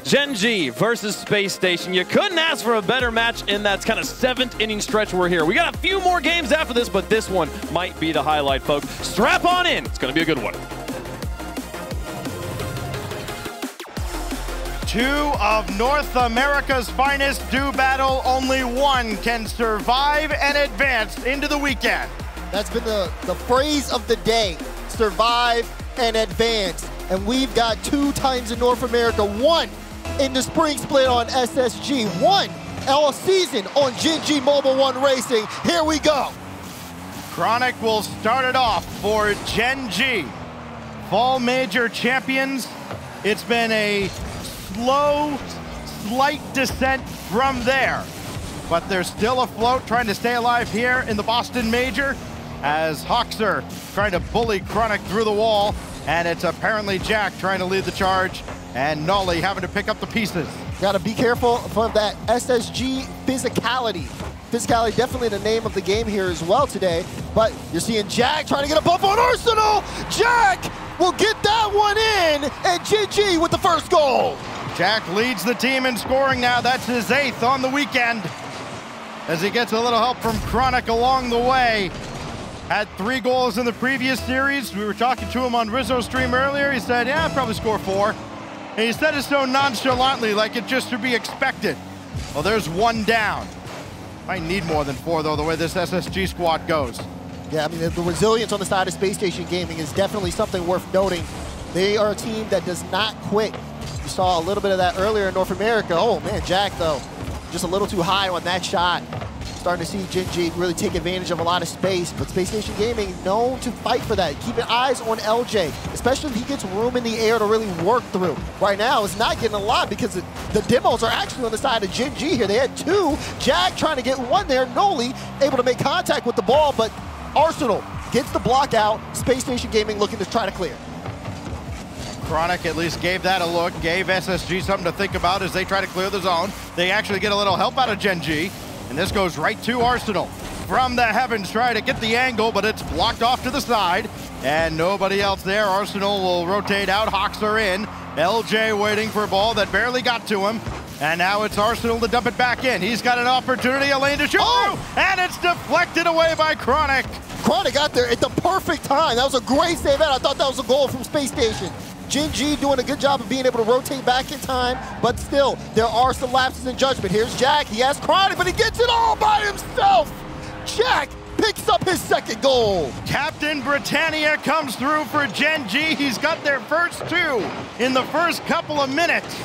Gen.G versus Spacestation. You couldn't ask for a better match in that kind of 7th inning stretch we're here. We got a few more games after this, but this one might be the highlight, folks. Strap on in. It's going to be a good one. Two of North America's finest do battle. Only one can survive and advance into the weekend. That's been the phrase of the day, survive and advance. And we've got 2 times in North America, 1 in the spring split on SSG, 1 all season on Gen.G Mobile 1 Racing. Here we go. Chronic will start it off for Gen.G. Fall Major champions. It's been a slow, slight descent from there. But they're still afloat, trying to stay alive here in the Boston Major as Hoxer trying to bully Chronic through the wall. And it's apparently Jack trying to lead the charge and Nolly having to pick up the pieces. Got to be careful of that SSG physicality. Physicality definitely the name of the game here as well today. But you're seeing Jack trying to get a bump on Arsenal. Jack will get that one in, and Gen.G with the first goal. Jack leads the team in scoring now. That's his 8th on the weekend as he gets a little help from Chronic along the way. Had 3 goals in the previous series. We were talking to him on Rizzo's stream earlier. He said, yeah, I'll probably score 4. And he said it so nonchalantly, like it just should be expected. Well, there's 1 down. Might need more than 4, though, the way this SSG squad goes. Yeah, I mean, the resilience on the side of Spacestation Gaming is definitely something worth noting. They are a team that does not quit. You saw a little bit of that earlier in North America. Oh, man, Jack, though, just a little too high on that shot. Starting to see Gen.G really take advantage of a lot of space, but Spacestation Gaming known to fight for that. Keeping eyes on LJ, especially if he gets room in the air to really work through. Right now, it's not getting a lot because the demos are actually on the side of Gen.G here. They had 2. Jack trying to get 1 there. Noli able to make contact with the ball, but Arsenal gets the block out. Spacestation Gaming looking to try to clear. Chronic at least gave that a look, gave SSG something to think about as they try to clear the zone. They actually get a little help out of Gen.G. And this goes right to Arsenal. From the heavens, try to get the angle, but it's blocked off to the side. And nobody else there. Arsenal will rotate out, Hoxer in. LJ waiting for a ball that barely got to him. And now it's Arsenal to dump it back in. He's got an opportunity, a lane to shoot through, and it's deflected away by Chronic. Chronic got there at the perfect time. That was a great save out. I thought that was a goal from Space Station. Gen.G doing a good job of being able to rotate back in time, but still, there are some lapses in judgment. Here's Jack, he has Chronic, but he gets it all by himself. Jack picks up his 2nd goal. Captain Britannia comes through for Gen.G. He's got their first 2 in the first couple of minutes.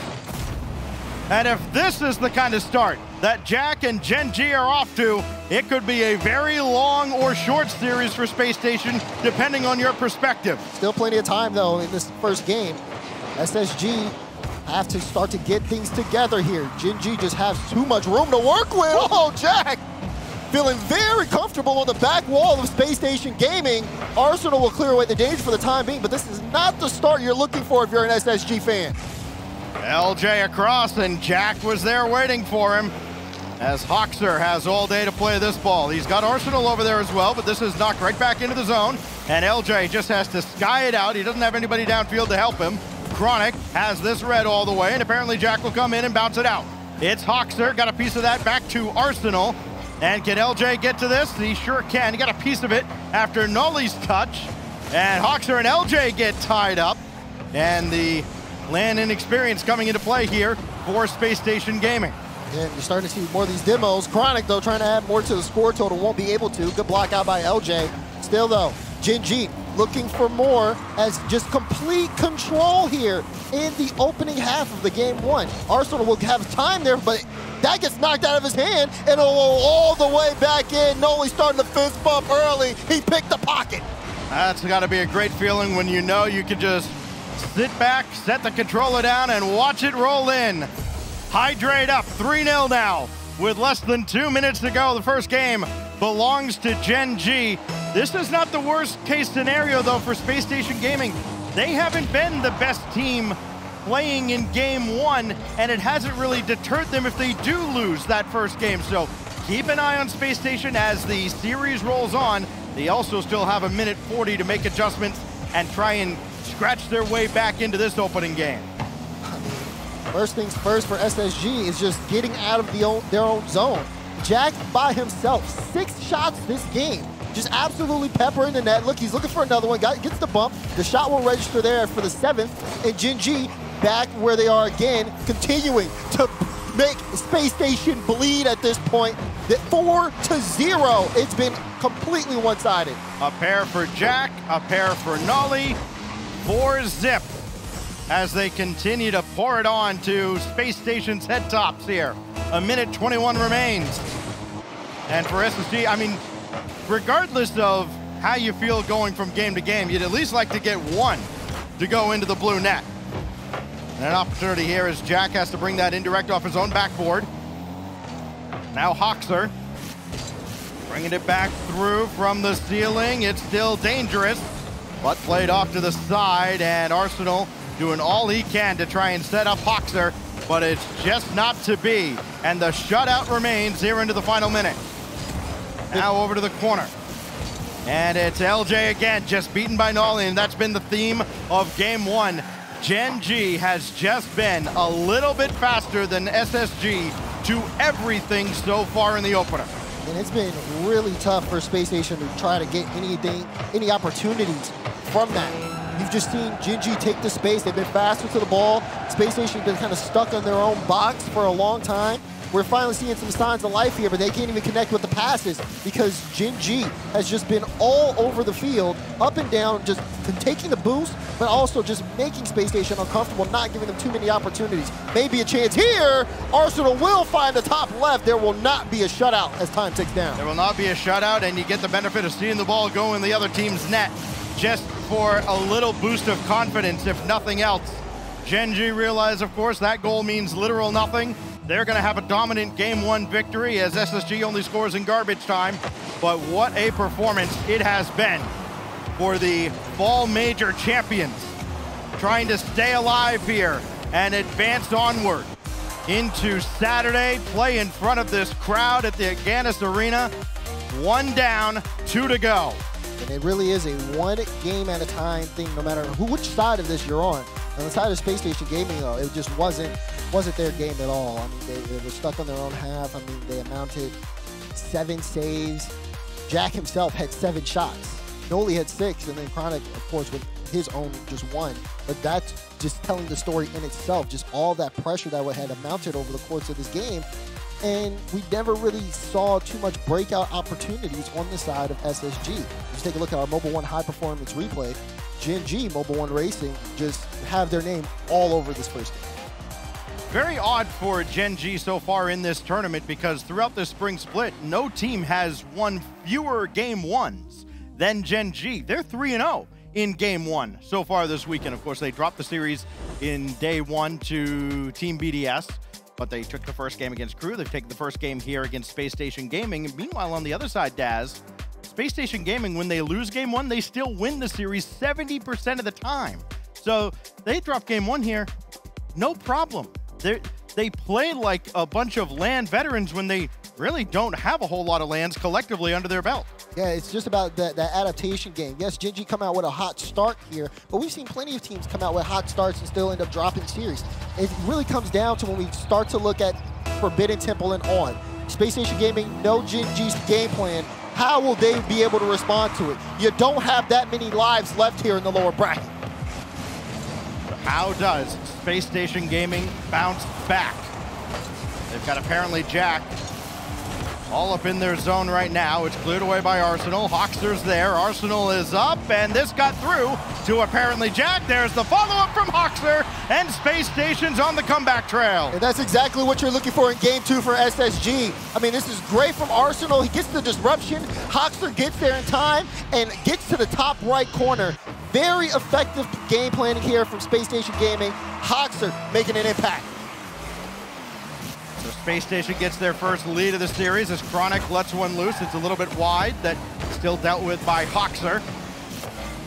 And if this is the kind of start that Jack and Gen.G are off to, it could be a very long or short series for Space Station, depending on your perspective. Still plenty of time, though, in this first game. SSG have to start to get things together here. Gen.G just has too much room to work with. Oh, Jack! Feeling very comfortable on the back wall of Space Station Gaming. Arsenal will clear away the danger for the time being, but this is not the start you're looking for if you're an SSG fan. LJ across, and Jack was there waiting for him as Hoxer has all day to play this ball. He's got Arsenal over there as well, but this is knocked right back into the zone, and LJ just has to sky it out. He doesn't have anybody downfield to help him. Chronic has this red all the way, and apparently Jack will come in and bounce it out. It's Hoxer, got a piece of that back to Arsenal, and can LJ get to this? He sure can. He got a piece of it after Nolly's touch, and Hoxer and LJ get tied up, and the land inexperience coming into play here for Space Station Gaming. And you're starting to see more of these demos. Chronic, though, trying to add more to the score total, won't be able to. Good block out by LJ. Still, though, Gen.G looking for more as just complete control here in the opening half of the game 1. Arsenal will have time there, but that gets knocked out of his hand, and it'll go all the way back in. Noli starting the fist bump early. He picked the pocket. That's got to be a great feeling when you know you can just sit back, set the controller down, and watch it roll in. Hydrate up, 3-0 now. With less than 2 minutes to go, the first game belongs to Gen.G. This is not the worst case scenario, though, for Space Station Gaming. They haven't been the best team playing in game 1, and it hasn't really deterred them if they do lose that first game. So keep an eye on Space Station as the series rolls on. They also still have a minute 40 to make adjustments and try and scratch their way back into this opening game. First things first for SSG is just getting out of their own zone. Jack by himself, 6 shots this game. Just absolutely peppering the net. Look, he's looking for another one. Gets the bump. The shot will register there for the 7th. And Gen.G back where they are again, continuing to make Space Station bleed at this point. 4-0. It's been completely one-sided. A pair for Jack, a pair for Nolly. 4-zip as they continue to pour it on to Space Station's head tops here. 1:21 remains. And for SSG, I mean, regardless of how you feel going from game to game, you'd at least like to get one to go into the blue net. And an opportunity here as Jack has to bring that indirect off his own backboard. Now Hoxer bringing it back through from the ceiling. It's still dangerous, but played off to the side, and Arsenal doing all he can to try and set up Hoxer, but it's just not to be. And the shutout remains here into the final minute. Now over to the corner. And it's LJ again, just beaten by Nolly, and that's been the theme of game 1. Gen.G has just been a little bit faster than SSG to everything so far in the opener. And it's been really tough for Space Station to try to get any opportunities from that. You've just seen Gen.G take the space. They've been faster to the ball. Space Station's been kind of stuck on their own box for a long time. We're finally seeing some signs of life here, but they can't even connect with the passes because Gen.G has just been all over the field, up and down, just taking the boost, but also just making Space Station uncomfortable, not giving them too many opportunities. Maybe a chance here. Arsenal will find the top left. There will not be a shutout as time ticks down. There will not be a shutout, and you get the benefit of seeing the ball go in the other team's net just for a little boost of confidence, if nothing else. Gen.G realize, of course, that goal means literal nothing. They're going to have a dominant game 1 victory as SSG only scores in garbage time. But what a performance it has been for the Fall Major champions, trying to stay alive here and advance onward into Saturday. Play in front of this crowd at the Agganis Arena. 1 down, 2 to go. And it really is a one game at a time thing, no matter which side of this you're on. On the side of Space Station Gaming, though, it just wasn't their game at all. I mean, they were stuck on their own half. I mean, they amounted 7 saves. Jack himself had 7 shots. Noli had 6, and then Chronic, of course, with his own just 1. But that's just telling the story in itself, just all that pressure that had amounted over the course of this game. And we never really saw too much breakout opportunities on the side of SSG. Just take a look at our Mobile 1 high performance replay. Gen.G Mobile 1 Racing just have their name all over this first game. Very odd for Gen.G so far in this tournament because throughout the spring split, no team has won fewer game 1s than Gen.G. They're 3-0 in game 1 so far this weekend. Of course, they dropped the series in day 1 to Team BDS, but they took the first game against Crew. They've taken the first game here against Space Station Gaming. And meanwhile, on the other side, Daz, Space Station Gaming, when they lose game 1, they still win the series 70% of the time. So they drop game 1 here, no problem. They play like a bunch of land veterans when they really don't have a whole lot of lands collectively under their belt. Yeah, it's just about that adaptation game. Yes, Gen.G come out with a hot start here, but we've seen plenty of teams come out with hot starts and still end up dropping series. It really comes down to when we start to look at Forbidden Temple and on. Space Station Gaming, no Gen.G's game plan. How will they be able to respond to it? You don't have that many lives left here in the lower bracket. How does Space Station Gaming bounce back? They've got apparently Jack all up in their zone right now. It's cleared away by Arsenal. Hoxer's there. Arsenal is up, and this got through to apparently Jack. There's the follow-up from Hoxer, and Space Station's on the comeback trail. And that's exactly what you're looking for in game 2 for SSG. I mean, this is great from Arsenal. He gets the disruption. Hoxer gets there in time and gets to the top right corner. Very effective game planning here from Space Station Gaming. Hoxer making an impact. So Space Station gets their first lead of the series as Chronic lets one loose. It's a little bit wide. That still dealt with by Hoxer.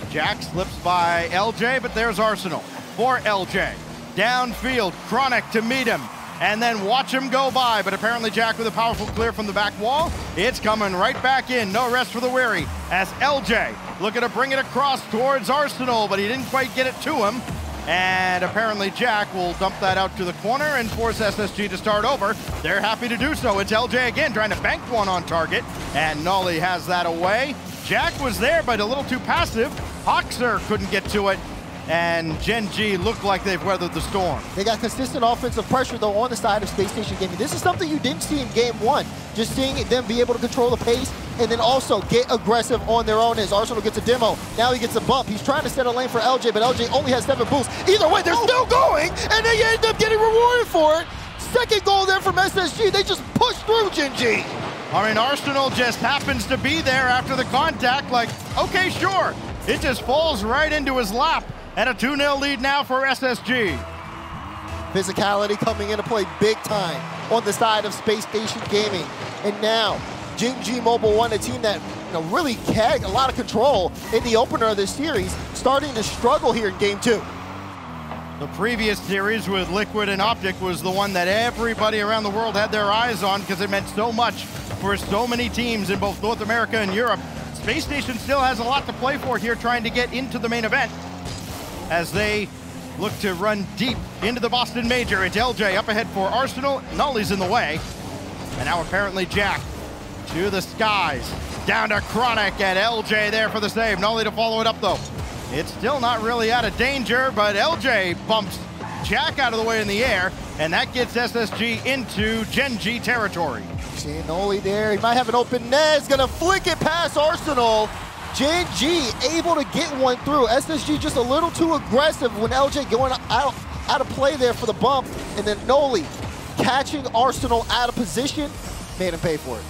Jack slips by LJ, but there's Arsenal for LJ. Downfield, Chronic to meet him, and then watch him go by. But apparently Jack with a powerful clear from the back wall. It's coming right back in. No rest for the weary as LJ looking to bring it across towards Arsenal, but he didn't quite get it to him. And apparently Jack will dump that out to the corner and force SSG to start over. They're happy to do so. It's LJ again trying to bank one on target, and Nolly has that away. Jack was there, but a little too passive. Hoxer couldn't get to it, and Gen.G looked like they've weathered the storm. They got consistent offensive pressure, though, on the side of Spacestation Gaming. This is something you didn't see in Game 1. Just seeing them be able to control the pace and then also get aggressive on their own as Arsenal gets a demo. Now he gets a bump. He's trying to set a lane for LJ, but LJ only has 7 boosts. Either way, they're still going, and they end up getting rewarded for it. Second goal there from SSG. They just pushed through Gen.G. I mean, Arsenal just happens to be there after the contact, like, okay, sure. It just falls right into his lap. And a 2-0 lead now for SSG. Physicality coming into play big time on the side of Spacestation Gaming. And now, Gen.G Mobil won, a team that really had a lot of control in the opener of this series, starting to struggle here in Game 2. The previous series with Liquid and Optic was the one that everybody around the world had their eyes on because it meant so much for so many teams in both North America and Europe. Spacestation still has a lot to play for here, trying to get into the main event as they look to run deep into the Boston Major. It's LJ up ahead for Arsenal. Nolly's in the way. And now apparently Jack to the skies. Down to Chronic, and LJ there for the save. Nolly to follow it up though. It's still not really out of danger, but LJ bumps Jack out of the way in the air, and that gets SSG into Gen.G territory. See Nolly there. He might have an open net. He's gonna flick it past Arsenal. Gen.G able to get one through. SSG just a little too aggressive when LJ going out of play there for the bump, and then Nolly catching Arsenal out of position, made him pay for it.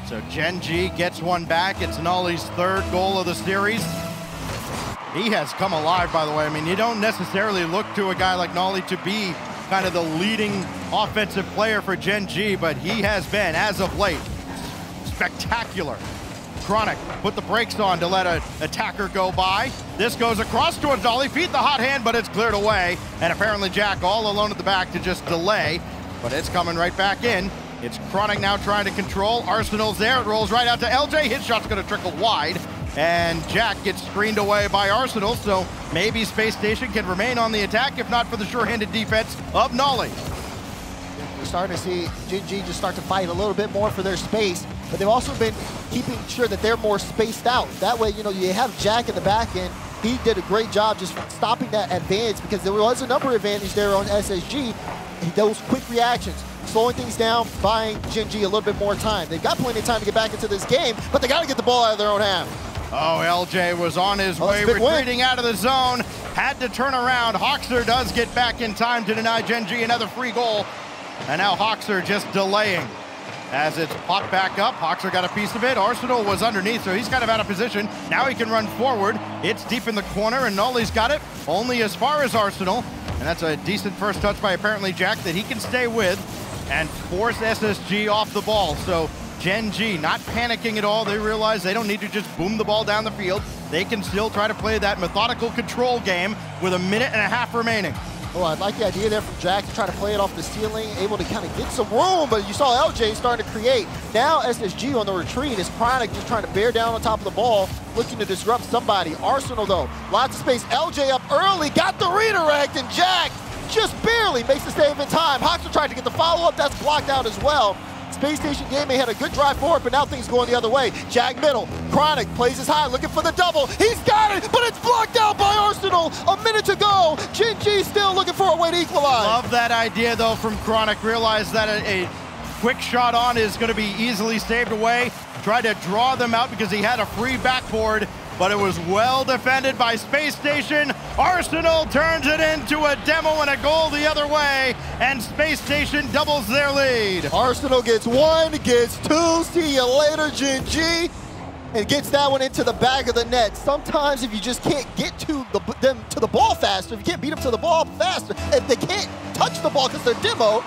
So Gen.G gets one back. It's Nolly's 3rd goal of the series. He has come alive, by the way. I mean, you don't necessarily look to a guy like Nolly to be kind of the leading offensive player for Gen.G, but he has been, as of late, spectacular. Chronic put the brakes on to let an attacker go by. This goes across towards Nolly, feed the hot hand, but it's cleared away. And apparently Jack all alone at the back to just delay, but it's coming right back in. It's Chronic now trying to control. Arsenal's there, it rolls right out to LJ. His shot's gonna trickle wide, and Jack gets screened away by Arsenal, so maybe Spacestation can remain on the attack, if not for the sure-handed defense of Nolly. We're starting to see Gen.G just start to fight a little bit more for their space, but they've also been keeping sure that they're more spaced out. That way, you have Jack in the back end. He did a great job just stopping that advance because there was a number advantage there on SSG. Those quick reactions, slowing things down, buying Gen.G a little bit more time. They've got plenty of time to get back into this game, but they got to get the ball out of their own half. Oh, LJ was on his way, retreating out of the zone, had to turn around. Hoxer does get back in time to deny Gen.G another free goal. And now Hoxer just delaying. As it's popped back up, Hoxer got a piece of it. Arsenal was underneath, so he's kind of out of position. Now he can run forward. It's deep in the corner, and Nolly's got it only as far as Arsenal. And that's a decent first touch by apparently Jack that he can stay with and force SSG off the ball. So Gen.G not panicking at all. They realize they don't need to just boom the ball down the field. They can still try to play that methodical control game with 1.5 minutes remaining. Oh, I like the idea there from Jack to try to play it off the ceiling, able to kind of get some room, but you saw LJ starting to create. Now SSG on the retreat is Chronic just trying to bear down on top of the ball, looking to disrupt somebody. Arsenal, though, lots of space. LJ up early, got the redirect, and Jack just barely makes the save in time. Hoxer tried to get the follow-up, that's blocked out as well. Spacestation Gaming had a good drive forward, but now things going the other way. Jack middle, Chronic plays his high, looking for the double. He's got it, but it's blocked out by Arsenal. 1 minute to go. Gen.G still looking for a way to equalize. Love that idea, though, from Chronic. Realize that a quick shot on is going to be easily saved away. Tried to draw them out because he had a free backboard, but it was well defended by Spacestation. Arsenal turns it into a demo and a goal the other way, and Spacestation doubles their lead. Arsenal gets 1, gets 2. See you later, Gen.G. And gets that one into the back of the net. Sometimes if you just can't get to them to the ball faster, if you can't beat them to the ball faster, if they can't touch the ball because they're demo,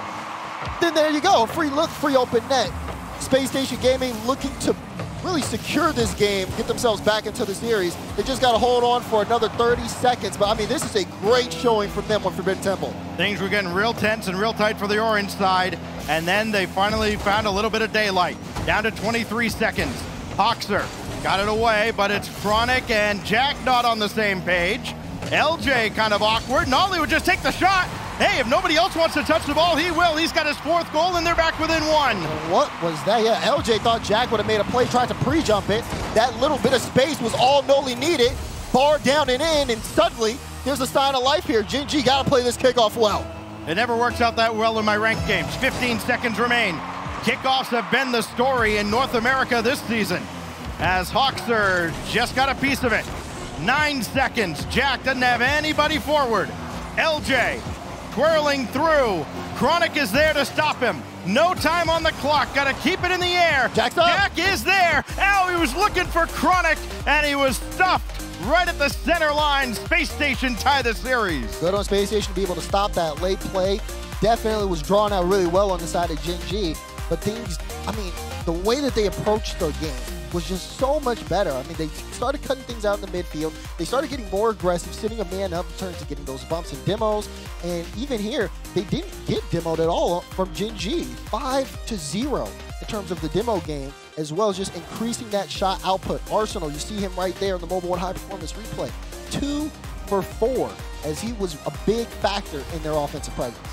then there you go, free look, free open net. Spacestation Gaming looking to really secure this game, get themselves back into the series. They just got to hold on for another 30 seconds. But I mean, this is a great showing from them on Forbidden Temple. Things were getting real tense and real tight for the orange side, and then they finally found a little bit of daylight. Down to 23 seconds. Hoxer got it away, but it's Chronic and Jack not on the same page. LJ kind of awkward. Nolly would just take the shot. Hey, if nobody else wants to touch the ball, he will. He's got his 4th goal, and they're back within 1. What was that? Yeah, LJ thought Jack would have made a play, tried to pre-jump it. That little bit of space was all Nolly needed. Bar down and in, and suddenly there's a sign of life here. Gen.G got to play this kickoff well. It never works out that well in my ranked games. 15 seconds remain. Kickoffs have been the story in North America this season, as Hawkster just got a piece of it. 9 seconds. Jack doesn't have anybody forward. LJ twirling through. Chronic is there to stop him. No time on the clock. Got to keep it in the air. Jack's up. Jack is there. Ow, he was looking for Chronic, and he was stuffed right at the center line. Space Station tie the series. Good on Space Station to be able to stop that late play. Definitely was drawn out really well on the side of Gen.G. But things, I mean, the way that they approached the game was just so much better. I mean, they started cutting things out in the midfield. They started getting more aggressive, sitting a man up in terms of getting those bumps and demos. And even here, they didn't get demoed at all from Gen.G. 5-0 in terms of the demo game, as well as just increasing that shot output. Arsenal, you see him right there in the Mobile 1 High Performance replay. 2 for 4, as he was a big factor in their offensive presence.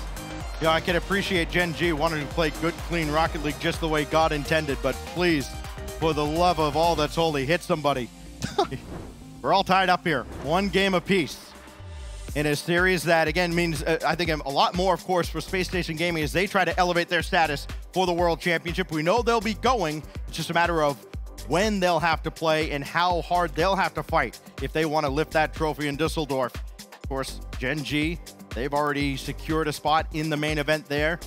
Yeah, I can appreciate Gen.G wanting to play good, clean Rocket League just the way God intended, but please, for the love of all that's holy, hit somebody. We're all tied up here. 1 game apiece in a series that, again, means, I think, a lot more, of course, for Space Station Gaming as they try to elevate their status for the World Championship. We know they'll be going. It's just a matter of when they'll have to play and how hard they'll have to fight if they want to lift that trophy in Dusseldorf. Of course, Gen.G, they've already secured a spot in the main event there,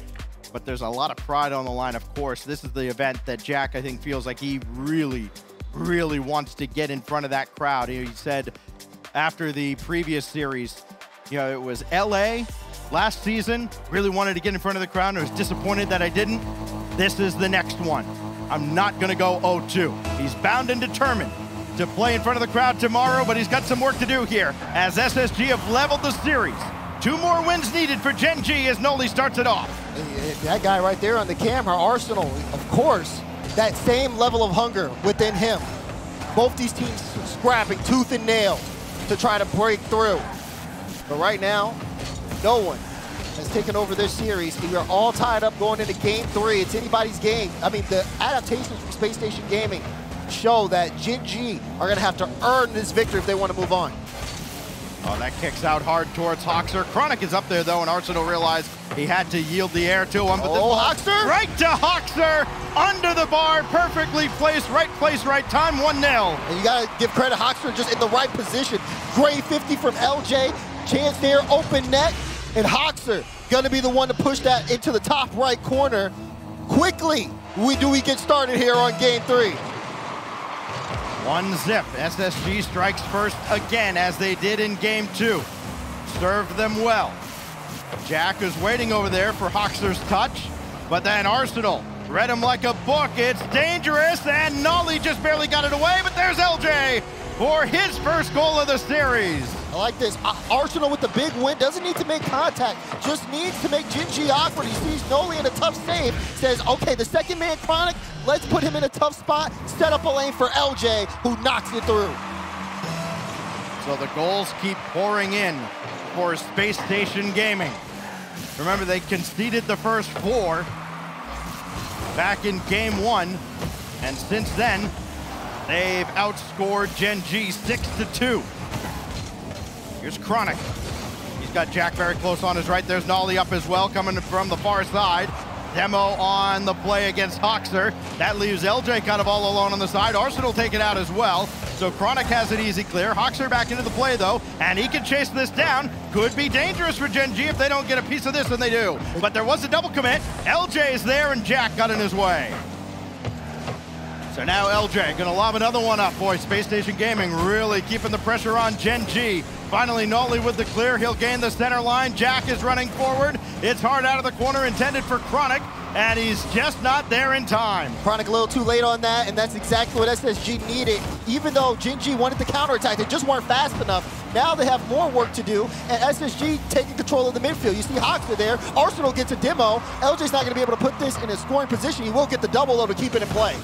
but there's a lot of pride on the line, of course. This is the event that Jack, I think, feels like he really, really wants to get in front of that crowd. He said after the previous series, you know, it was LA last season, really wanted to get in front of the crowd and was disappointed that I didn't. This is the next one. I'm not gonna go 0-2. He's bound and determined to play in front of the crowd tomorrow, but he's got some work to do here as SSG have leveled the series. 2 more wins needed for Gen.G as Noli starts it off. That guy right there on the camera, Arsenal, of course, that same level of hunger within him. Both these teams scrapping tooth and nail to try to break through. But right now, no one has taken over this series. We are all tied up going into game 3. It's anybody's game. I mean, the adaptations from Space Station Gaming show that Gen.G are going to have to earn this victory if they want to move on. Oh, that kicks out hard towards Hawkster. Chronic is up there, though, and Arsenal realized he had to yield the air to him. But Hawkster! Right to Hawkster, under the bar, perfectly placed, right time, 1-0. And you got to give credit, Hawkster just in the right position. Great 50 from LJ, chance there, open net, and Hawkster going to be the one to push that into the top right corner. Quickly, we get started here on game 3. 1-0. SSG strikes first again, as they did in game 2. Served them well. Jack is waiting over there for Hawkster's touch, but then Arsenal read him like a book. It's dangerous, and Nolly just barely got it away, but there's LJ for his first goal of the series. I like this. Arsenal with the big win doesn't need to make contact, just needs to make Gen.G awkward. He sees Noli in a tough save, says, okay, the second man Chronic, let's put him in a tough spot, set up a lane for LJ, who knocks it through. So the goals keep pouring in for Space Station Gaming. Remember, they conceded the first 4 back in game 1, and since then, they've outscored Gen.G 6-2. Here's Chronic. He's got Jack very close on his right. There's Nolly up as well, coming from the far side. Demo on the play against Hawkster. That leaves LJ kind of all alone on the side. Arsenal take it out as well. So Chronic has an easy clear. Hawkster back into the play, though, and he can chase this down. Could be dangerous for Gen.G if they don't get a piece of this, and they do. But there was a double commit. LJ is there, and Jack got in his way. So now LJ gonna lob another one up. Boy, Space Station Gaming really keeping the pressure on Gen.G. Finally, Nolly with the clear. He'll gain the center line. Jack is running forward. It's hard out of the corner, intended for Chronic, and he's just not there in time. Chronic a little too late on that, and that's exactly what SSG needed. Even though Gen.G wanted the counterattack, they just weren't fast enough. Now they have more work to do, and SSG taking control of the midfield. You see Hawkster there. Arsenal gets a demo. LJ's not going to be able to put this in a scoring position. He will get the double, though, to keep it in play.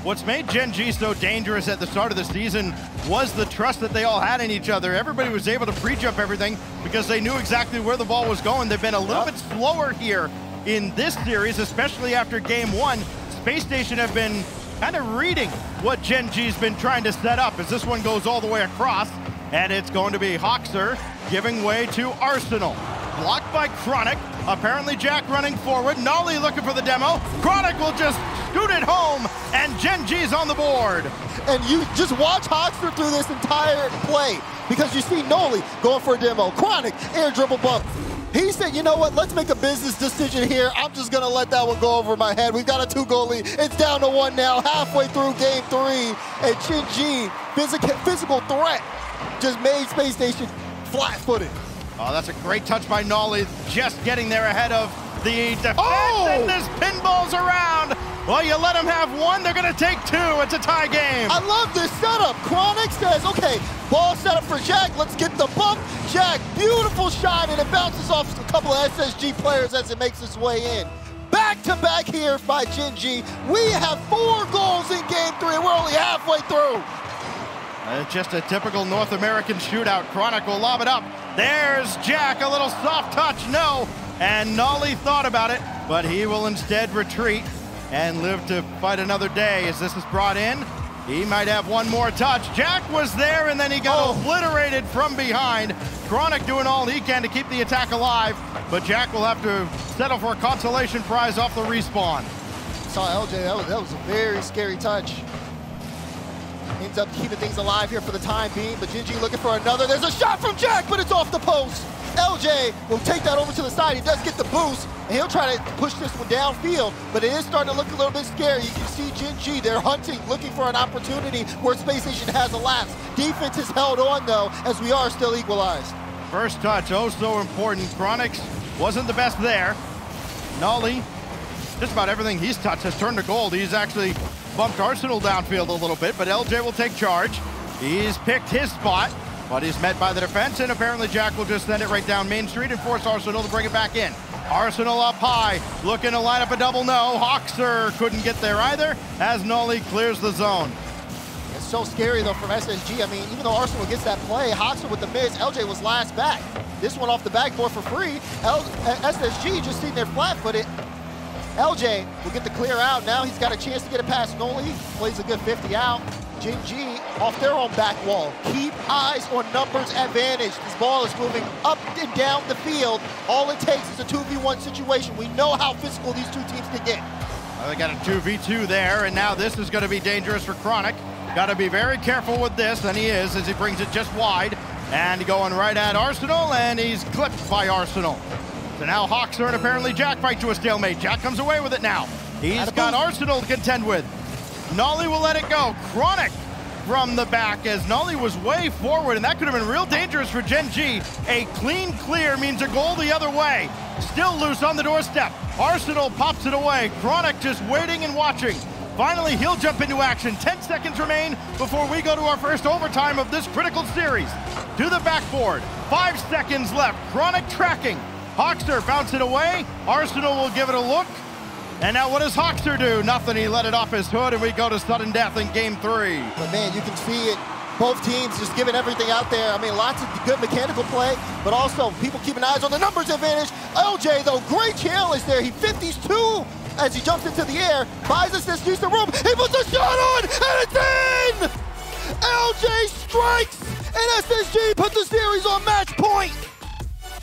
what's made Gen.G so dangerous at the start of the season was the trust that they all had in each other. Everybody was able to pre-jump everything because they knew exactly where the ball was going. They've been a little bit slower here in this series, especially after game 1. Spacestation have been kind of reading what Gen.G's been trying to set up as this one goes all the way across, and it's going to be Hoxer giving way to Arsenal. Blocked by Chronic. Apparently Jack running forward. Nolly looking for the demo. Chronic will just scoot it home, and Gen.G's on the board. And you just watch Hoxer through this entire play because you see Nolly going for a demo. Chronic, air dribble bump. He said, you know what, let's make a business decision here. I'm just going to let that one go over my head. We've got a 2-goal lead. It's down to 1 now, halfway through game 3. And Gen.G, physical threat, just made Space Station flat-footed. Oh, that's a great touch by Nolly, just getting there ahead of the defense, and this pinballs around. Well, you let them have 1, they're going to take 2. It's a tie game. I love this setup. Chronic says, okay, ball set up for Jack. Let's get the bump. Jack, beautiful shot, and it bounces off a couple of SSG players as it makes its way in. Back-to-back here by Gen.G. We have 4 goals in game 3, and we're only halfway through. Just a typical North American shootout. Chronic will lob it up. There's Jack, a little soft touch, no. And Nolly thought about it, but he will instead retreat and live to fight another day as this is brought in. He might have 1 more touch. Jack was there, and then he got obliterated from behind. Chronic doing all he can to keep the attack alive, but Jack will have to settle for a consolation prize off the respawn. Saw LJ, that was a very scary touch. Ends up keeping things alive here for the time being, but Gen.G looking for another. There's a shot from Jack, but it's off the post. LJ will take that over to the side. He does get the boost, and he'll try to push this one downfield, but it is starting to look a little bit scary. You can see Gen.G, they're hunting, looking for an opportunity where Space Station has a lapse. Defense is held on, though, as we are still equalized. First touch, oh so important. Chronix wasn't the best there. Nolly, just about everything he's touched has turned to gold. He's actually bumped Arsenal downfield a little bit, but LJ will take charge. He's picked his spot, but he's met by the defense, and apparently Jack will just send it right down Main Street and force Arsenal to bring it back in. Arsenal up high, looking to line up a double no. Hoxer couldn't get there either, as Nolly clears the zone. It's so scary, though, from SSG. I mean, even though Arsenal gets that play, Hoxer with the miss, LJ was last back. This one off the backboard for free. SSG just sitting there flat-footed. LJ will get the clear out. Now he's got a chance to get it past Nolly. Plays a good 50 out. Gen.G off their own back wall. Keep eyes on numbers advantage. This ball is moving up and down the field. All it takes is a 2v1 situation. We know how physical these 2 teams can get. Well, they got a 2v2 there, and now this is going to be dangerous for Chronic. Got to be very careful with this, and he is, as he brings it just wide. And going right at Arsenal, and he's clipped by Arsenal. So now Hoxer and apparently Jack fight to a stalemate. Jack comes away with it now. He's got Arsenal to contend with. Nolly will let it go. Chronic from the back as Nolly was way forward, and that could have been real dangerous for Gen.G. A clean clear means a goal the other way. Still loose on the doorstep. Arsenal pops it away. Chronic just waiting and watching. Finally, he'll jump into action. 10 seconds remain before we go to our first overtime of this critical series. To the backboard. 5 seconds left. Chronic tracking. Hoxer bounce it away. Arsenal will give it a look. And now what does Hoxer do? Nothing. He let it off his hood, and we go to sudden death in game 3. But man, you can see it. Both teams just giving everything out there. I mean, lots of good mechanical play, but also people keeping eyes on the numbers advantage. LJ, though, great challenge there. He 50s 2 as he jumps into the air, buys us this use of room. He puts a shot on, and it's in! LJ strikes, and SSG put the series on match point.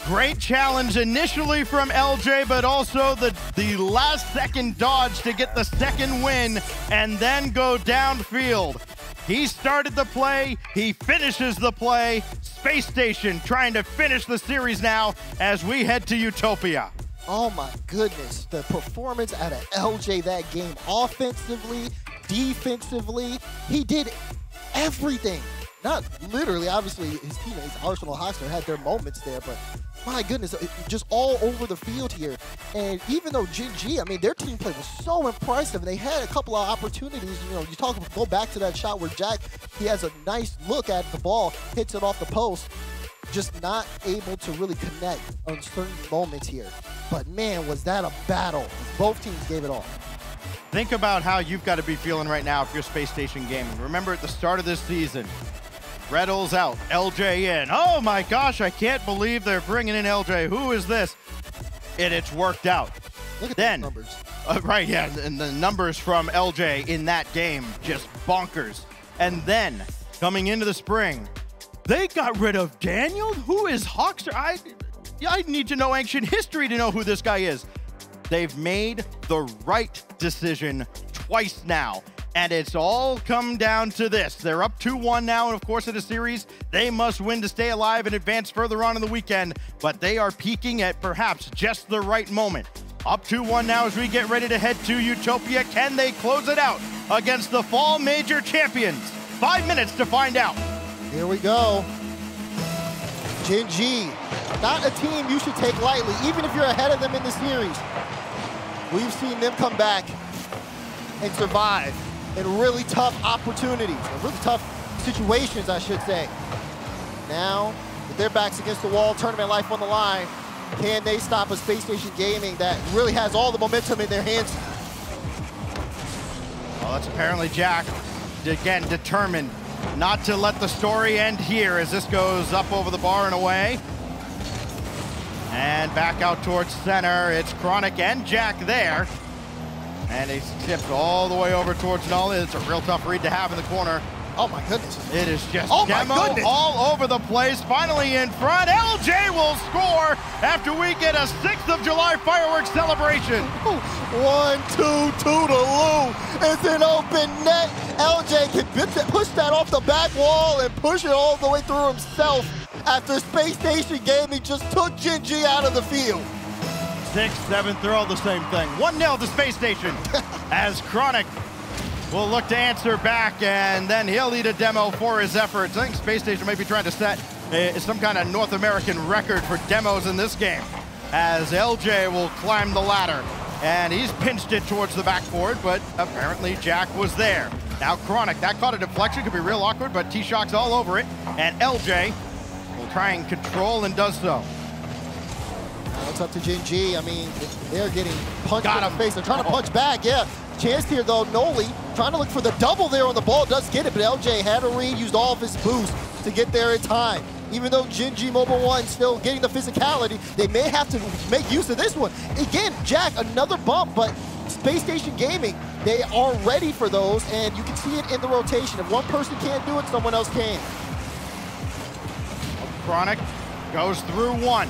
Great challenge initially from LJ, but also the last second dodge to get the second win and then go downfield. He started the play, he finishes the play. Space Station trying to finish the series now as we head to Utopia. Oh my goodness, the performance out of LJ that game, offensively, defensively, he did everything. Not literally, obviously, his teammates, Arsenal, Hoxer, had their moments there, but my goodness, just all over the field here. And even though Gen.G, I mean, their team play was so impressive. They had a couple of opportunities. You know, go back to that shot where Jack, he has a nice look at the ball, hits it off the post, just not able to really connect on certain moments here. But man, was that a battle. Both teams gave it all. Think about how you've got to be feeling right now if you're Spacestation Gaming. Remember at the start of this season, Redall's out, LJ in. Oh my gosh, I can't believe they're bringing in LJ. Who is this? And it's worked out. Look at then, those numbers. Right, yeah, and the numbers from LJ in that game, just bonkers. And then, coming into the spring, they got rid of Daniel? Who is Hawkster? I need to know ancient history to know who this guy is. They've made the right decision twice now, and it's all come down to this. They're up 2-1 now, and of course in a series, they must win to stay alive and advance further on in the weekend, but they are peaking at perhaps just the right moment. Up 2-1 now as we get ready to head to Utopia. Can they close it out against the Fall Major champions? 5 minutes to find out. Here we go. Gen.G, not a team you should take lightly, even if you're ahead of them in the series. We've seen them come back and survive in really tough opportunities, or really tough situations, I should say. Now, with their backs against the wall, tournament life on the line, can they stop a Spacestation Gaming that really has all the momentum in their hands? Well, that's apparently Jack, again, determined not to let the story end here as this goes up over the bar and away. And back out towards center. It's Chronic and Jack there. And he skips all the way over towards Nolly. It's a real tough read to have in the corner. Oh my goodness. It is just Demo all over the place. Finally in front. LJ will score after we get a 6th of July fireworks celebration. 1-2, toodaloo. It's an open net. LJ can push that off the back wall and push it all the way through himself after Spacestation Gaming just took Gen.G out of the field. 6th, 7th, they're all the same thing. 1-0 to Spacestation as Chronic will look to answer back, and then he'll eat a demo for his efforts. I think Spacestation may be trying to set some kind of North American record for demos in this game, as LJ will climb the ladder. And he's pinched it towards the backboard, but apparently Jack was there. Now Chronic, that caught a deflection, could be real awkward, but T-Shock's all over it, and LJ will try and control and does so. Now it's up to Gen.G. I mean, they're getting punched in the face. They're trying to punch back, yeah. Chance here though, Noli trying to look for the double there on the ball, does get it, but LJ had a read, used all of his boost to get there in time. Even though Gen.G Mobil 1 still getting the physicality, they may have to make use of this one. Again, Jack, another bump, but Spacestation Gaming, they are ready for those, and you can see it in the rotation. If one person can't do it, someone else can. Chronic goes through one,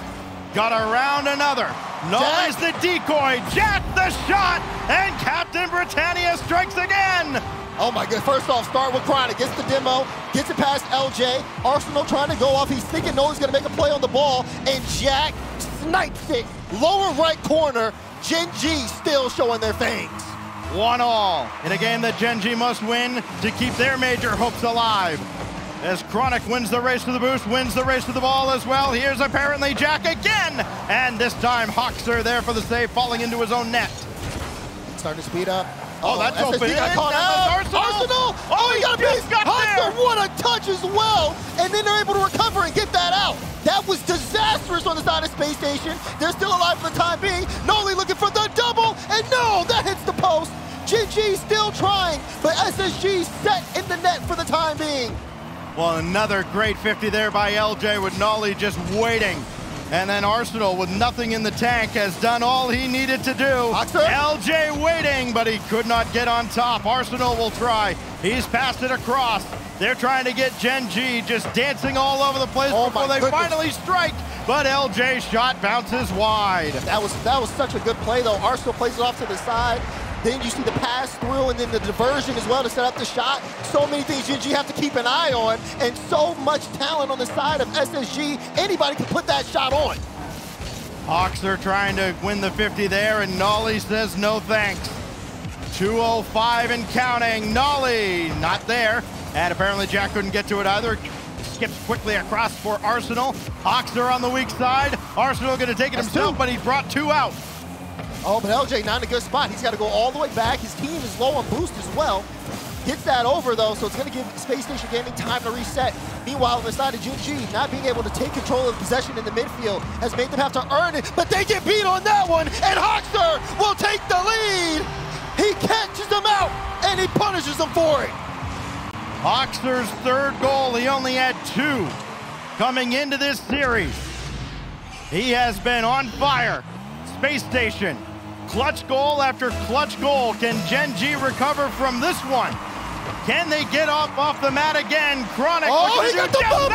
got around another. Nolly's the decoy, Jack the shot, and Captain Britannia strikes again. Oh my god, first off, start with Chronic, gets the demo, gets it past LJ. Arsenal trying to go off, he's thinking Nolly's gonna make a play on the ball, and Jack snipes it. Lower right corner, Gen.G still showing their fangs. 1-1 in a game that Gen.G must win to keep their major hopes alive. As Chronic wins the race to the boost, wins the race to the ball as well. Here's apparently Jack again, and this time Hawkster there for the save, falling into his own net. Starting to speed up. Oh, that's open. Arsenal! Oh, he got a piece! Hawkster, what a touch as well! And then they're able to recover and get that out. That was disastrous on the side of Spacestation. They're still alive for the time being. Noli looking for the double, and no, that hits the post. Gen.G still trying, but SSG set in the net for the time being. Well, another great 50 there by LJ with Nolly just waiting. And then Arsenal, with nothing in the tank, has done all he needed to do. Hawkster. LJ waiting, but he could not get on top. Arsenal will try. He's passed it across. They're trying to get Gen.G just dancing all over the place before they finally strike. But LJ's shot bounces wide. That was such a good play, though. Arsenal plays it off to the side. Then you see the pass through and then the diversion as well to set up the shot. So many things Gen.G have to keep an eye on, and so much talent on the side of SSG. Anybody can put that shot on. Hawks are trying to win the 50 there, and Nolly says no thanks. 2:05 and counting. Nolly not there, and apparently Jack couldn't get to it either. Skips quickly across for Arsenal. Hawks are on the weak side. Arsenal going to take it himself, but he brought two out. Oh, but LJ not in a good spot. He's got to go all the way back. His team is low on boost as well. Gets that over, though, so it's going to give Spacestation Gaming time to reset. Meanwhile, on the side of Gen.G, not being able to take control of the possession in the midfield has made them have to earn it, but they get beat on that one, and Hawkster will take the lead. He can't punishes him for it. Hoxer's third goal, he only had 2 coming into this series. He has been on fire. Space Station, clutch goal after clutch goal. Can Gen.G recover from this one? Can they get off the mat again? Chronic, oh, he got the bump!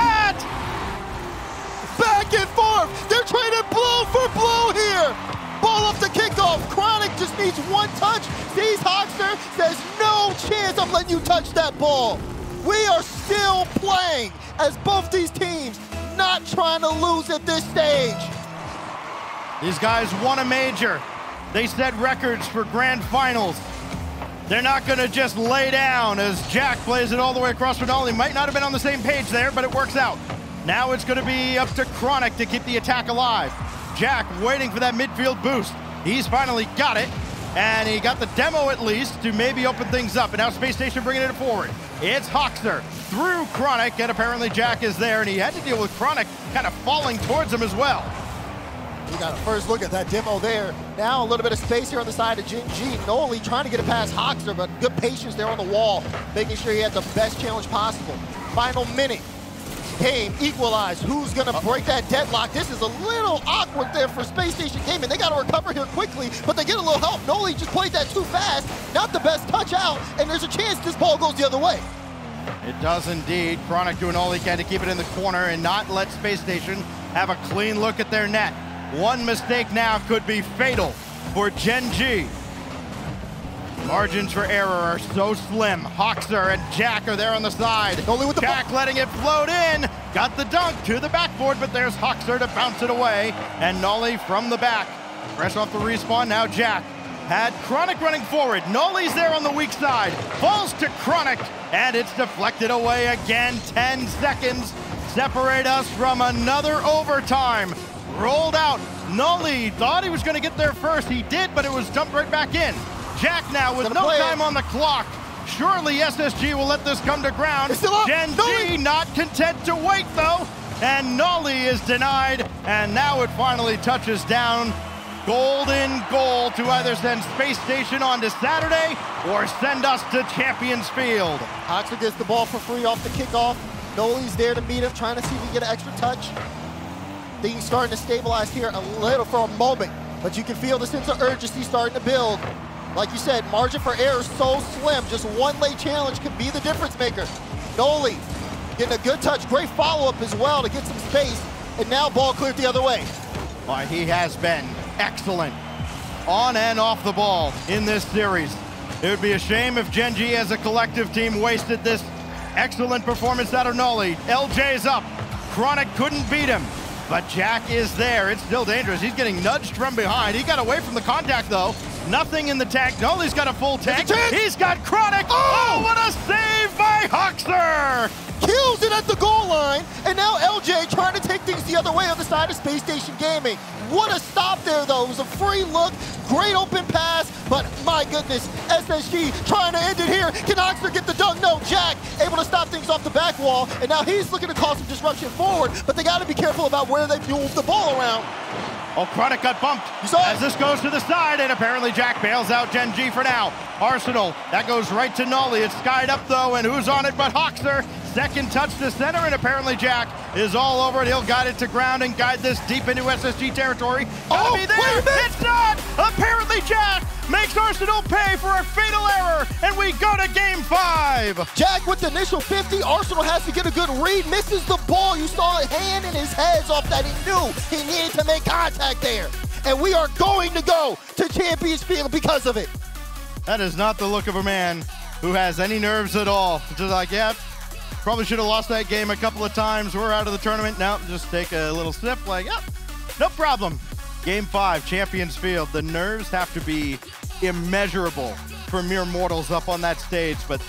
Back and forth. They're trading blow for blow here. Ball off the kickoff. Chronic just needs one touch. Sees Hoxer, says, no chance I'm letting you touch that ball. We are still playing as both these teams not trying to lose at this stage. These guys won a major. They set records for grand finals. They're not going to just lay down as Jack plays it all the way across for Nolly. Might not have been on the same page there, but it works out. Now it's going to be up to Chronic to keep the attack alive. Jack waiting for that midfield boost. He's finally got it, and he got the demo at least to maybe open things up. And now Space Station bringing it forward. It's Hoxer through Chronic, and apparently Jack is there, and he had to deal with Chronic kind of falling towards him as well. We got a first look at that demo there. Now a little bit of space here on the side of Gen.G. Noli trying to get it past Hoxer, but good patience there on the wall, making sure he had the best challenge possible. Final minute. Game equalized. Who's going to break that deadlock? This is a little awkward there for Space Station Gaming. They got to recover here quickly, but they get a little help. Noli just played that too fast. Not the best touch out, and there's a chance this ball goes the other way. It does indeed. Chronic doing all he can to keep it in the corner and not let Space Station have a clean look at their net. One mistake now could be fatal for Gen.G. Margins for error are so slim. Hoxer and Jack are there on the side. Noli with the Jack letting it float in. Got the dunk to the backboard, but there's Hoxer to bounce it away. And Noli from the back. Fresh off the respawn, now Jack. Had Chronic running forward. Noli's there on the weak side. Falls to Chronic, and it's deflected away again. 10 seconds separate us from another overtime. Rolled out. Noli thought he was going to get there first. He did, but it was dumped right back in. Jack now with no time on the clock. Surely SSG will let this come to ground. Gen.G not content to wait though. And Noli is denied. And now it finally touches down. Golden goal to either send Space Station on to Saturday or send us to Champions Field. Hoxer gets the ball for free off the kickoff. Noli's there to meet him, trying to see if he can get an extra touch. Things starting to stabilize here a little for a moment, but you can feel the sense of urgency starting to build. Like you said, margin for error is so slim. Just one late challenge could be the difference maker. Noli getting a good touch, great follow-up as well to get some space, and now ball cleared the other way. Well, he has been excellent on and off the ball in this series. It would be a shame if Gen.G as a collective team wasted this excellent performance out of Noli. LJ's up. Chronic couldn't beat him. But Jack is there. It's still dangerous. He's getting nudged from behind. He got away from the contact, though. Nothing in the tank. Noli's got a full tank. He's got Chronic. Oh, what a save by Hoxer! Kills it at the goal line, and now LJ trying to take things the other way on the side of Space Station Gaming. What a stop there, though. It was a free look, great open pass, but my goodness, SSG trying to end it here. Can Hoxer get the dunk? No, Jack able to stop things off the back wall, and now he's looking to cause some disruption forward, but they got to be careful about where they move the ball around. Oh, Chronic got bumped as this goes to the side, and apparently Jack bails out Gen.G for now. Arsenal, that goes right to Noli. It's skied up, though, and who's on it but Hoxer? Second touch to center, and apparently Jack is all over it. He'll guide it to ground and guide this deep into SSG territory. Gotta be there. It's not! Apparently Jack makes Arsenal pay for a fatal error, and we go to Game 5. Jack with the initial 50. Arsenal has to get a good read. Misses the ball. You saw a hand in his heads off that. He knew he needed to make contact there. And we are going to go to Champions Field because of it. That is not the look of a man who has any nerves at all. Just like, yeah, probably should have lost that game a couple of times. We're out of the tournament. Now just take a little sip like, yeah, no problem. Game 5, Champions Field. The nerves have to be immeasurable for mere mortals up on that stage, but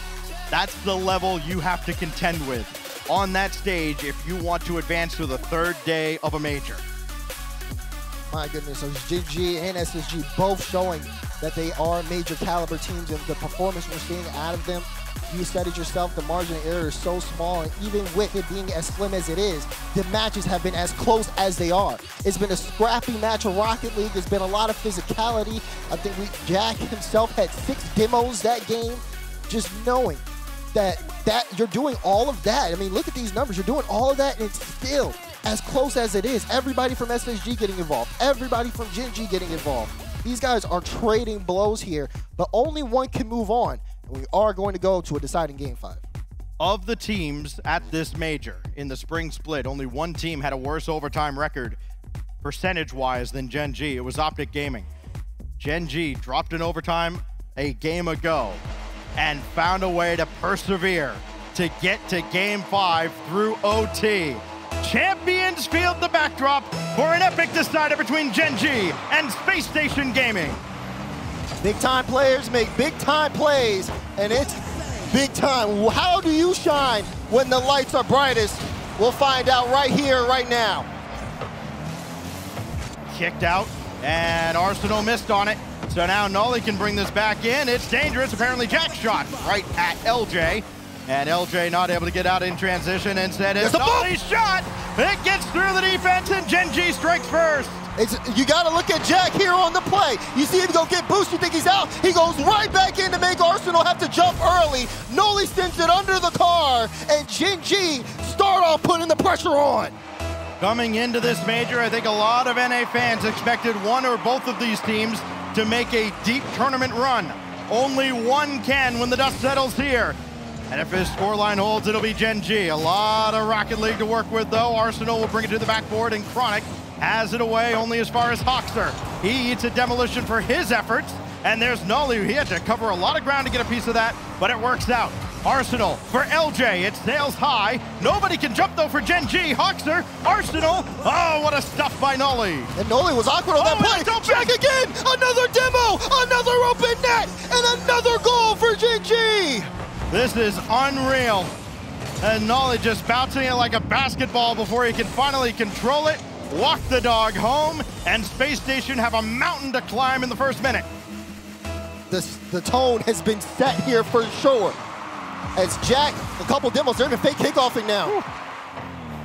that's the level you have to contend with on that stage if you want to advance to the third day of a major. My goodness, so Gen.G and SSG both showing that they are major caliber teams, and the performance we're seeing out of them, you said it yourself, the margin of error is so small, and even with it being as slim as it is, the matches have been as close as they are. It's been a scrappy match of Rocket League. There's been a lot of physicality. I think Jack himself had 6 demos that game. just knowing that you're doing all of that. I mean, look at these numbers. You're doing all of that, and it's still as close as it is. Everybody from SSG getting involved. Everybody from Gen.G getting involved. These guys are trading blows here, but only one can move on. And we are going to go to a deciding Game 5. Of the teams at this major in the spring split, only one team had a worse overtime record percentage-wise than Gen.G. It was Optic Gaming. Gen.G dropped in overtime a game ago and found a way to persevere to get to Game 5 through OT. Champions Field the backdrop for an epic decider between Gen.G and Spacestation Gaming. Big-time players make big-time plays, and it's big time. How do you shine when the lights are brightest? We'll find out right here, right now. Kicked out, and Arsenal missed on it. So now Nolly can bring this back in. It's dangerous. Apparently Jack shot right at LJ. And LJ not able to get out in transition. Instead, it's Nolly's shot. It gets through the defense, and Gen.G strikes first. You got to look at Jack here on the play. You see him go get boost, you think he's out. He goes right back in to make Arsenal have to jump early. Nolly sends it under the car, and Gen.G start off putting the pressure on. Coming into this major, I think a lot of NA fans expected one or both of these teams to make a deep tournament run. Only one can when the dust settles here. And if his scoreline holds, it'll be Gen.G. A lot of Rocket League to work with, though. Arsenal will bring it to the backboard, and Chronic has it away only as far as Hoxer. He eats a demolition for his efforts, and there's Nolly. He had to cover a lot of ground to get a piece of that, but it works out. Arsenal for LJ, it sails high. Nobody can jump though for Gen.G. Hoxer, Arsenal, oh, what a stuff by Nolly. And Nolly was awkward on that play. Jack again, another demo, another open net, and another goal for Gen.G. This is unreal. And Nolly just bouncing it like a basketball before he can finally control it, walk the dog home, and Spacestation have a mountain to climb in the first minute. The tone has been set here for sure. As Jack, a couple demos, they're in a fake kickoffing now. Isn't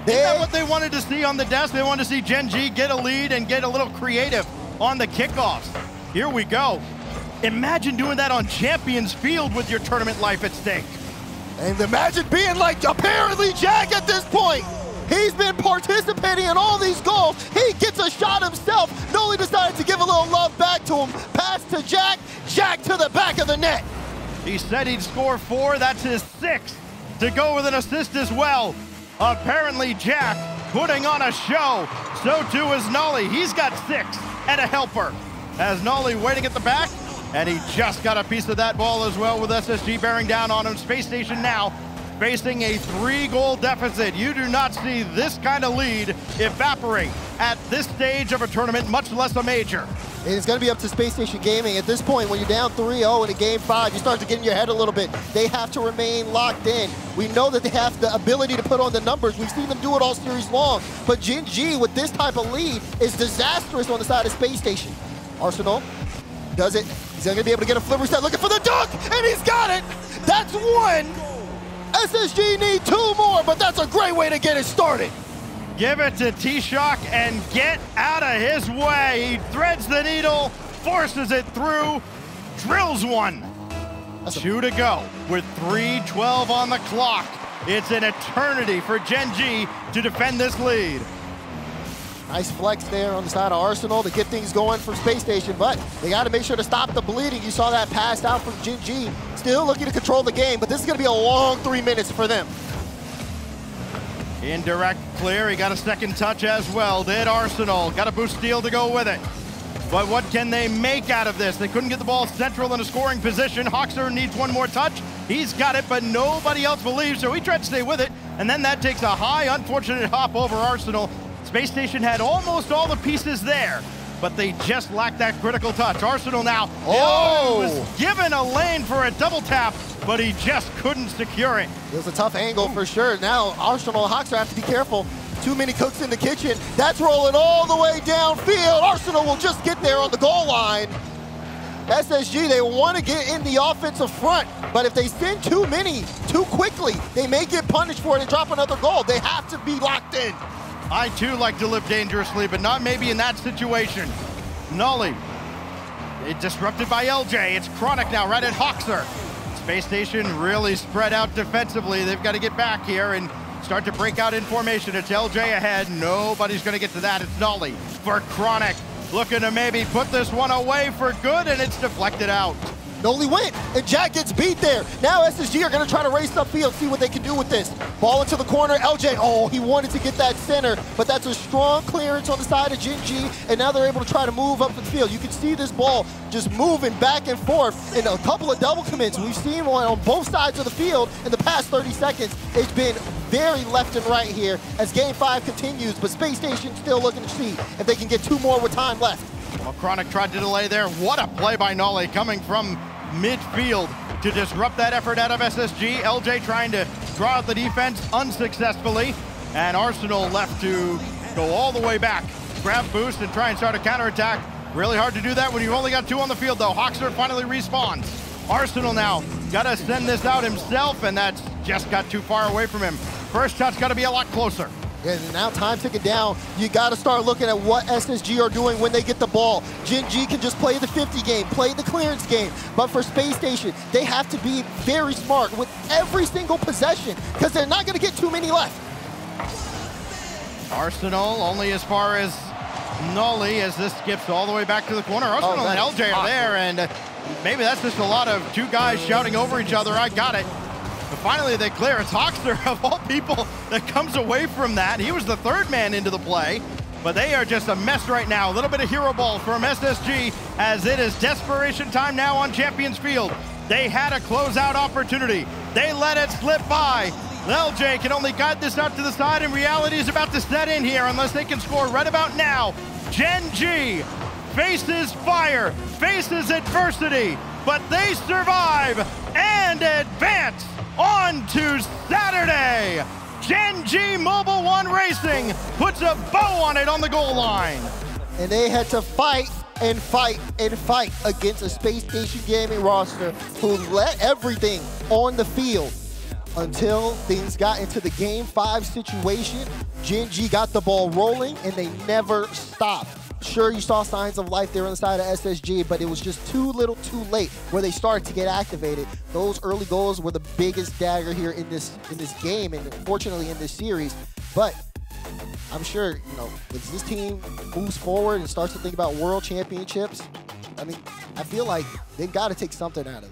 that what they wanted to see on the desk? They wanted to see Gen.G get a lead and get a little creative on the kickoffs. Here we go. Imagine doing that on Champions Field with your tournament life at stake. And imagine being like apparently Jack at this point. He's been participating in all these goals. He gets a shot himself. Nolly decided to give a little love back to him. Pass to Jack, Jack to the back of the net. He said he'd score 4, that's his 6th, to go with an assist as well. Apparently Jack putting on a show, so too is Nolly. He's got 6 and a helper. As Nolly waiting at the back, and he just got a piece of that ball as well with SSG bearing down on him. Spacestation now facing a 3-goal deficit. You do not see this kind of lead evaporate at this stage of a tournament, much less a major. And it's going to be up to Spacestation Gaming. At this point, when you're down 3-0 in a Game 5, you start to get in your head a little bit. They have to remain locked in. We know that they have the ability to put on the numbers. We've seen them do it all series long. But Gen.G, with this type of lead, is disastrous on the side of Spacestation. Arsenal does it. He's going to be able to get a flip reset, looking for the dunk, and he's got it. That's 1. SSG need 2 more, but that's a great way to get it started. Give it to T-Shock and get out of his way. He threads the needle, forces it through, drills one. 2 to go with 3:12 on the clock. It's an eternity for Gen.G to defend this lead. Nice flex there on the side of Arsenal to get things going for Spacestation, but they got to make sure to stop the bleeding. You saw that pass out from Gen.G. Still looking to control the game, but this is going to be a long 3 minutes for them. Indirect clear, he got a second touch as well. Did Arsenal, got a boost steal to go with it. But what can they make out of this? They couldn't get the ball central in a scoring position. Hoxer needs 1 more touch. He's got it, but nobody else believes, so he tried to stay with it. And then that takes a high, unfortunate hop over Arsenal. Spacestation had almost all the pieces there, but they just lacked that critical touch. Arsenal now was given a lane for a double tap, but he just couldn't secure it. It was a tough angle for sure. Now Arsenal and Hoxer have to be careful. Too many cooks in the kitchen. That's rolling all the way downfield. Arsenal will just get there on the goal line. SSG, they want to get in the offensive front, but if they send too many too quickly, they may get punished for it and drop another goal. They have to be locked in. I too like to live dangerously, but not maybe in that situation. Nolly, it disrupted by LJ. It's Chronic now right at Hoxer. Spacestation really spread out defensively. They've got to get back here and start to break out in formation. It's LJ ahead. Nobody's going to get to that. It's Nolly for Chronic. Looking to maybe put this one away for good, and it's deflected out. Nolly went, and Jack gets beat there. Now SSG are going to try to race upfield, see what they can do with this. Ball into the corner, LJ, oh, he wanted to get that center, but that's a strong clearance on the side of Gen.G, and now they're able to try to move up the field. You can see this ball just moving back and forth in a couple of double commits. We've seen one on both sides of the field in the past 30 seconds. It's been very left and right here as Game 5 continues, but Spacestation still looking to see if they can get 2 more with time left. Well, Chronic tried to delay there. What a play by Nolly coming from midfield to disrupt that effort out of SSG. LJ trying to draw out the defense unsuccessfully, and Arsenal left to go all the way back, grab boost and try and start a counterattack. Really hard to do that when you've only got 2 on the field though. Hoxer finally respawns. Arsenal now got to send this out himself, and that's just got too far away from him. First touch got to be a lot closer. And now time ticking down. You got to start looking at what SSG are doing when they get the ball. Gen.G can just play the 50 game, play the clearance game. But for Spacestation, they have to be very smart with every single possession because they're not going to get too many left. Arsenal only as far as Nolly as this skips all the way back to the corner. Arsenal and LJ are there, and maybe that's just a lot of 2 guys shouting over each other, I got it. But finally they clear. It's Hoxer, of all people, that comes away from that. He was the 3rd man into the play, but they are just a mess right now. A little bit of hero ball from SSG as it is desperation time now on Champions Field. They had a closeout opportunity. They let it slip by. LJ can only guide this out to the side, and reality is about to set in here unless they can score right about now. Gen.G faces fire, faces adversity, but they survive and advance on to Saturday. Gen.G Mobil 1 Racing puts a bow on it on the goal line. And they had to fight and fight and fight against a Spacestation Gaming roster who let everything on the field until things got into the Game 5 situation. Gen.G got the ball rolling, and they never stopped. Sure, you saw signs of life there on the side of SSG, but it was just too little too late where they started to get activated. Those early goals were the biggest dagger here in this game, and unfortunately in this series. But I'm sure, you know, as this team moves forward and starts to think about world championships, I mean, I feel like they've got to take something out of it.